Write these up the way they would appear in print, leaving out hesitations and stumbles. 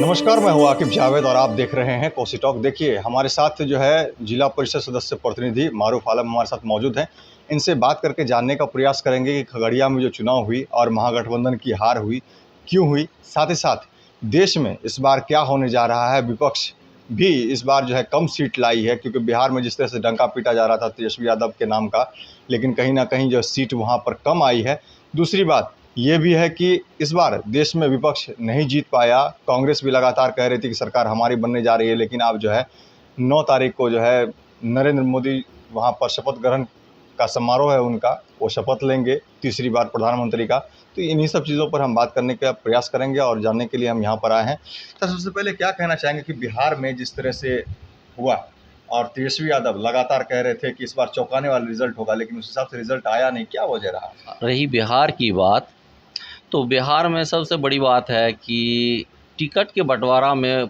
नमस्कार, मैं हूँ आकिब जावेद और आप देख रहे हैं कोसी टॉक। देखिए, हमारे साथ जो है जिला परिषद सदस्य प्रतिनिधि मारूफ आलम हमारे साथ मौजूद हैं। इनसे बात करके जानने का प्रयास करेंगे कि खगड़िया में जो चुनाव हुई और महागठबंधन की हार हुई, क्यों हुई, साथ ही साथ देश में इस बार क्या होने जा रहा है। विपक्ष भी इस बार जो है कम सीट लाई है, क्योंकि बिहार में जिस तरह से डंका पीटा जा रहा था तेजस्वी यादव के नाम का, लेकिन कहीं ना कहीं जो सीट वहाँ पर कम आई है। दूसरी बात ये भी है कि इस बार देश में विपक्ष नहीं जीत पाया। कांग्रेस भी लगातार कह रही थी कि सरकार हमारी बनने जा रही है, लेकिन अब जो है 9 तारीख को जो है नरेंद्र मोदी वहाँ पर शपथ ग्रहण का समारोह है उनका, वो शपथ लेंगे तीसरी बार प्रधानमंत्री का। तो इन्हीं सब चीज़ों पर हम बात करने का प्रयास करेंगे और जानने के लिए हम यहाँ पर आए हैं। तो सबसे पहले क्या कहना चाहेंगे कि बिहार में जिस तरह से हुआ और तेजस्वी यादव लगातार कह रहे थे कि इस बार चौंकाने वाला रिजल्ट होगा, लेकिन उस हिसाब से रिजल्ट आया नहीं, क्या वजह रहा? रही बिहार की बात, तो बिहार में सबसे बड़ी बात है कि टिकट के बंटवारा में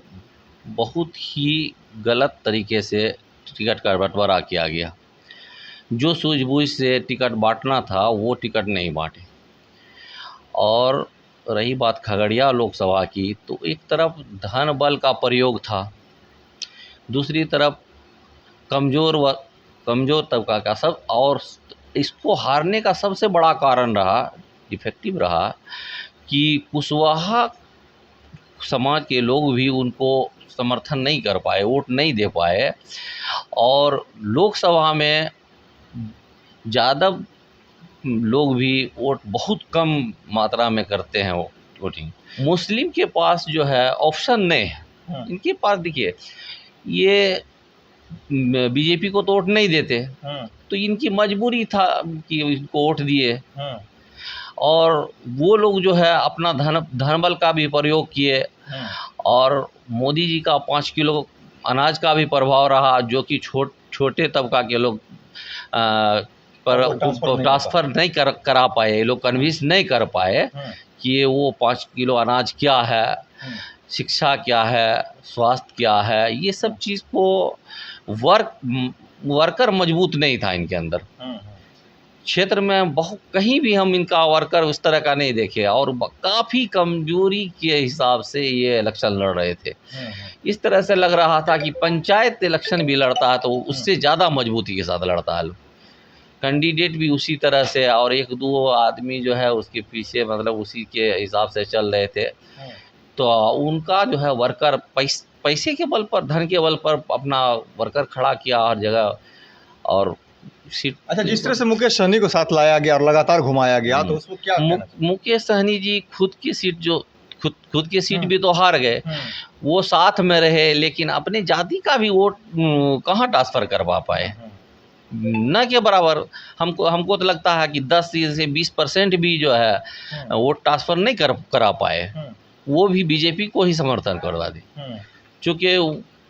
बहुत ही गलत तरीके से टिकट का बंटवारा किया गया। जो सूझबूझ से टिकट बांटना था वो टिकट नहीं बांटे। और रही बात खगड़िया लोकसभा की, तो एक तरफ धन बल का प्रयोग था, दूसरी तरफ कमज़ोर तबका का सब, और इसको हारने का सबसे बड़ा कारण रहा, डिफेक्टिव रहा, कि कुशवाहा समाज के लोग भी उनको समर्थन नहीं कर पाए, वोट नहीं दे पाए। और लोकसभा में यादव लोग भी वोट बहुत कम मात्रा में करते हैं वोटिंग। मुस्लिम के पास जो है ऑप्शन नहीं है। इनके पास देखिए, ये बीजेपी को तो वोट नहीं देते, तो इनकी मजबूरी था कि इनको वोट दिए। और वो लोग जो है अपना धनबल का भी प्रयोग किए, और मोदी जी का 5 किलो अनाज का भी प्रभाव रहा, जो कि छोटे तबका के लोग पर ट्रांसफ़र नहीं करा पाए, लोग कन्विंस नहीं कर पाए कि वो 5 किलो अनाज क्या है, शिक्षा क्या है, स्वास्थ्य क्या है। ये सब चीज़ को वर्कर मजबूत नहीं था इनके अंदर। क्षेत्र में बहुत कहीं भी हम इनका वर्कर उस तरह का नहीं देखे, और काफ़ी कमजोरी के हिसाब से ये इलेक्शन लड़ रहे थे। इस तरह से लग रहा था कि पंचायत इलेक्शन भी लड़ता है तो उससे ज़्यादा मजबूती के साथ लड़ता है। कैंडिडेट भी उसी तरह से, और 1-2 आदमी जो है उसके पीछे मतलब उसी के हिसाब से चल रहे थे। तो उनका जो है वर्कर पैसे के बल पर, धन के बल पर अपना वर्कर खड़ा किया हर जगह। और सीट, अच्छा, जिस तरह से मुकेश सहनी को साथ लाया गया और लगातार घुमाया गया, तो उसको क्या मुकेश सहनी जी खुद की सीट भी तो हार गए। वो साथ में रहे, लेकिन अपने जाति का भी वोट कहाँ ट्रांसफ़र करवा पाए, न के बराबर। हमको तो लगता है कि 10 से 20% भी जो है वोट ट्रांसफ़र नहीं करा पाए। वो भी बीजेपी को ही समर्थन करवा दी, क्योंकि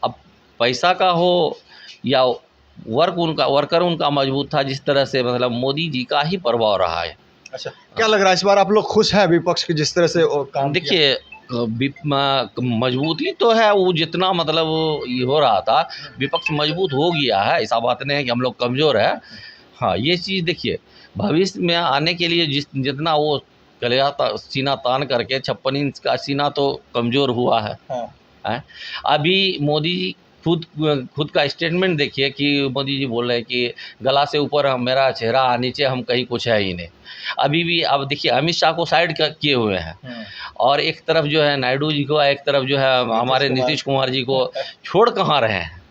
अब पैसा का हो या वर्कर उनका मजबूत था। जिस तरह से मतलब मोदी जी का ही प्रभाव रहा है। अच्छा, क्या लग रहा है इस बार आप लोग खुश हैं विपक्ष की जिस तरह से काम? देखिए, मजबूती तो है, वो जितना मतलब ये हो रहा था, विपक्ष मजबूत हो गया है। ऐसा बात नहीं है कि हम लोग कमज़ोर है। हाँ, ये चीज़ देखिए, भविष्य में आने के लिए जितना वो कलेजा सीना तान करके 56 इंच का सीना तो कमज़ोर हुआ है। अभी मोदी जी खुद का स्टेटमेंट देखिए कि मोदी जी बोल रहे हैं कि गला से ऊपर मेरा चेहरा, नीचे हम कहीं कुछ है ही नहीं। अभी भी अब देखिए, अमित शाह को साइड किए हुए हैं, और एक तरफ जो है नायडू जी को, एक तरफ जो है हमारे नीतीश कुमार जी को छोड़ कहाँ रहे हैं।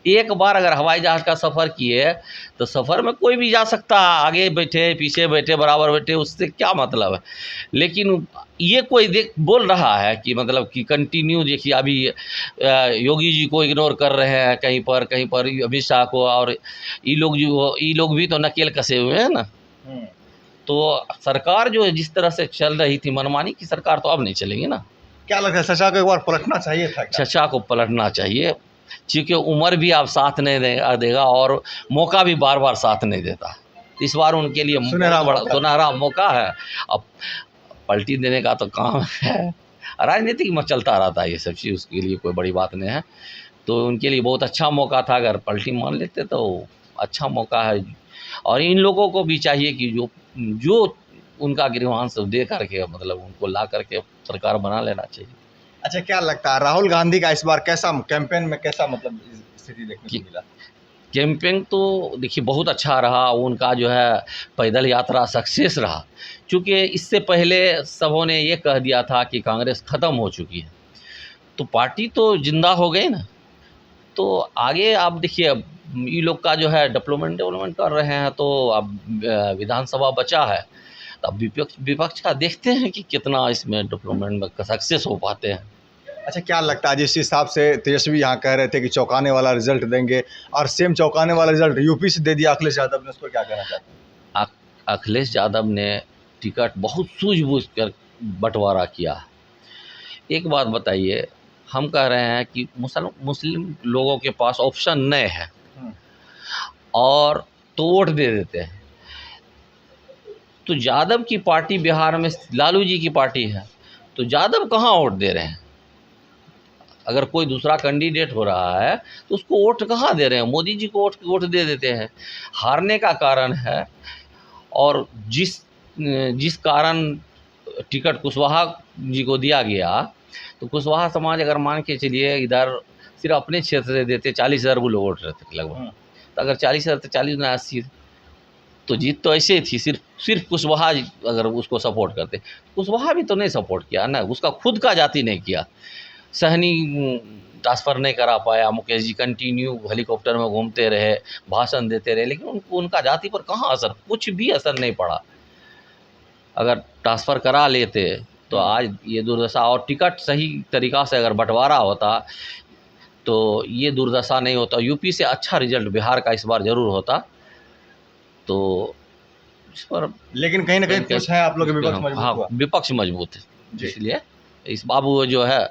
एक बार अगर हवाई जहाज़ का सफ़र किए तो सफ़र में कोई भी जा सकता है, आगे बैठे पीछे बैठे बराबर बैठे, उससे क्या मतलब है। लेकिन ये कोई बोल रहा है कि मतलब कि कंटिन्यू देखिए, अभी योगी जी को इग्नोर कर रहे हैं कहीं पर अमित शाह को, और ये लोग भी तो नकेल कसे हुए हैं ना। तो सरकार जो है जिस तरह से चल रही थी मनमानी की सरकार, तो अब नहीं चलेगी ना। क्या लगता है चचा को एक बार पलटना चाहिए था? चचा को पलटना चाहिए, क्योंकि उम्र भी अब साथ नहीं देगा, और मौका भी बार बार साथ नहीं देता। इस बार उनके लिए सुनहरा मौका है। अब पलटी देने का तो काम है, राजनीतिक में चलता रहता है ये सब चीज़, उसके लिए कोई बड़ी बात नहीं है। तो उनके लिए बहुत अच्छा मौका था, अगर पलटी मान लेते तो अच्छा मौका है। और इन लोगों को भी चाहिए कि जो उनका गृहांश दे करके मतलब उनको ला करके सरकार बना लेना चाहिए। अच्छा, क्या लगता है राहुल गांधी का इस बार कैसा कैंपेन में कैसा मतलब स्थिति देखने को मिला? कैंपेन तो देखिए बहुत अच्छा रहा, उनका जो है पैदल यात्रा सक्सेस रहा, क्योंकि इससे पहले सबों ने ये कह दिया था कि कांग्रेस ख़त्म हो चुकी है, तो पार्टी तो जिंदा हो गई ना। तो आगे आप देखिए, अब ये लोग का जो है डेवलपमेंट कर रहे हैं, तो अब विधानसभा बचा है, तो अब विपक्ष का देखते हैं कि कितना इसमें डेवलपमेंट में सक्सेस हो पाते हैं। अच्छा, क्या लगता है जिस हिसाब से तेजस्वी यहाँ कह रहे थे कि चौंकाने वाला रिजल्ट देंगे और सेम चौंकाने वाला रिजल्ट यूपी से दे दिया अखिलेश यादव ने, उस पर क्या कहना चाहते हैं? अखिलेश यादव ने टिकट बहुत सूझबूझ कर बंटवारा किया। एक बात बताइए, हम कह रहे हैं कि मुस्लिम लोगों के पास ऑप्शन नहीं है और तो वोट दे देते हैं। तो यादव की पार्टी बिहार में लालू जी की पार्टी है, तो यादव कहाँ वोट दे रहे हैं? अगर कोई दूसरा कैंडिडेट हो रहा है तो उसको वोट कहाँ दे रहे हैं? मोदी जी को वोट दे देते हैं। हारने का कारण है, और जिस कारण टिकट कुशवाहा जी को दिया गया, तो कुशवाहा समाज अगर मान के चलिए इधर सिर्फ अपने क्षेत्र से देते 40,000 लोग वोट रहते लगभग, तो अगर 40,000 तो 40 ना 80, तो जीत तो ऐसे ही थी। सिर्फ कुशवाहा अगर उसको सपोर्ट करते, कुशवाहा भी तो नहीं सपोर्ट किया ना, उसका खुद का जाति नहीं किया। सहनी ट्रांसफ़र नहीं करा पाया, मुकेश जी कंटिन्यू हेलीकॉप्टर में घूमते रहे, भाषण देते रहे, लेकिन उनका जाति पर कहाँ असर, कुछ भी असर नहीं पड़ा। अगर ट्रांसफ़र करा लेते तो आज ये दुर्दशा, और टिकट सही तरीक़ा से अगर बंटवारा होता तो ये दुर्दशा नहीं होता। यूपी से अच्छा रिजल्ट बिहार का इस बार ज़रूर होता। तो इस पर लेकिन कहीं ना कहीं कुछ है आप लोग विपक्ष मजबूत हुआ। हाँ, विपक्ष मजबूत है, इसलिए इस बाबू जो है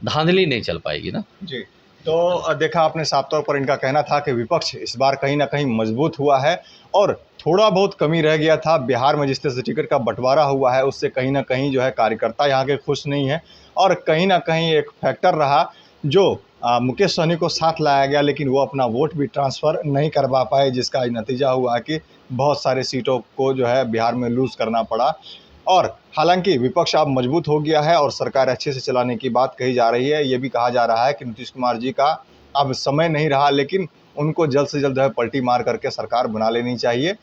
धांधली नहीं चल पाएगी ना जी। तो देखा आपने, साफ तौर पर इनका कहना था कि विपक्ष इस बार कहीं ना कहीं मजबूत हुआ है, और थोड़ा बहुत कमी रह गया था बिहार में जिस तरह से टिकट का बंटवारा हुआ है, उससे कहीं ना कहीं जो है कार्यकर्ता यहाँ के खुश नहीं है, और कहीं ना कहीं एक फैक्टर रहा जो मुकेश सहनी को साथ लाया गया, लेकिन वो अपना वोट भी ट्रांसफ़र नहीं करवा पाए, जिसका नतीजा हुआ कि बहुत सारे सीटों को जो है बिहार में लूज़ करना पड़ा। और हालांकि विपक्ष अब मजबूत हो गया है और सरकार अच्छे से चलाने की बात कही जा रही है। ये भी कहा जा रहा है कि नीतीश कुमार जी का अब समय नहीं रहा, लेकिन उनको जल्द से जल्द जो है पलटी मार करके सरकार बना लेनी चाहिए।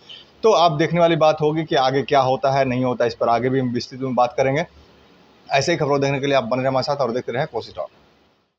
तो अब देखने वाली बात होगी कि आगे क्या होता है, नहीं होता, इस पर आगे भी हम विस्तृत में बात करेंगे। ऐसे ही खबरों देखने के लिए आप बने रहे हमारे साथ और देखते रहें कोसी टॉक।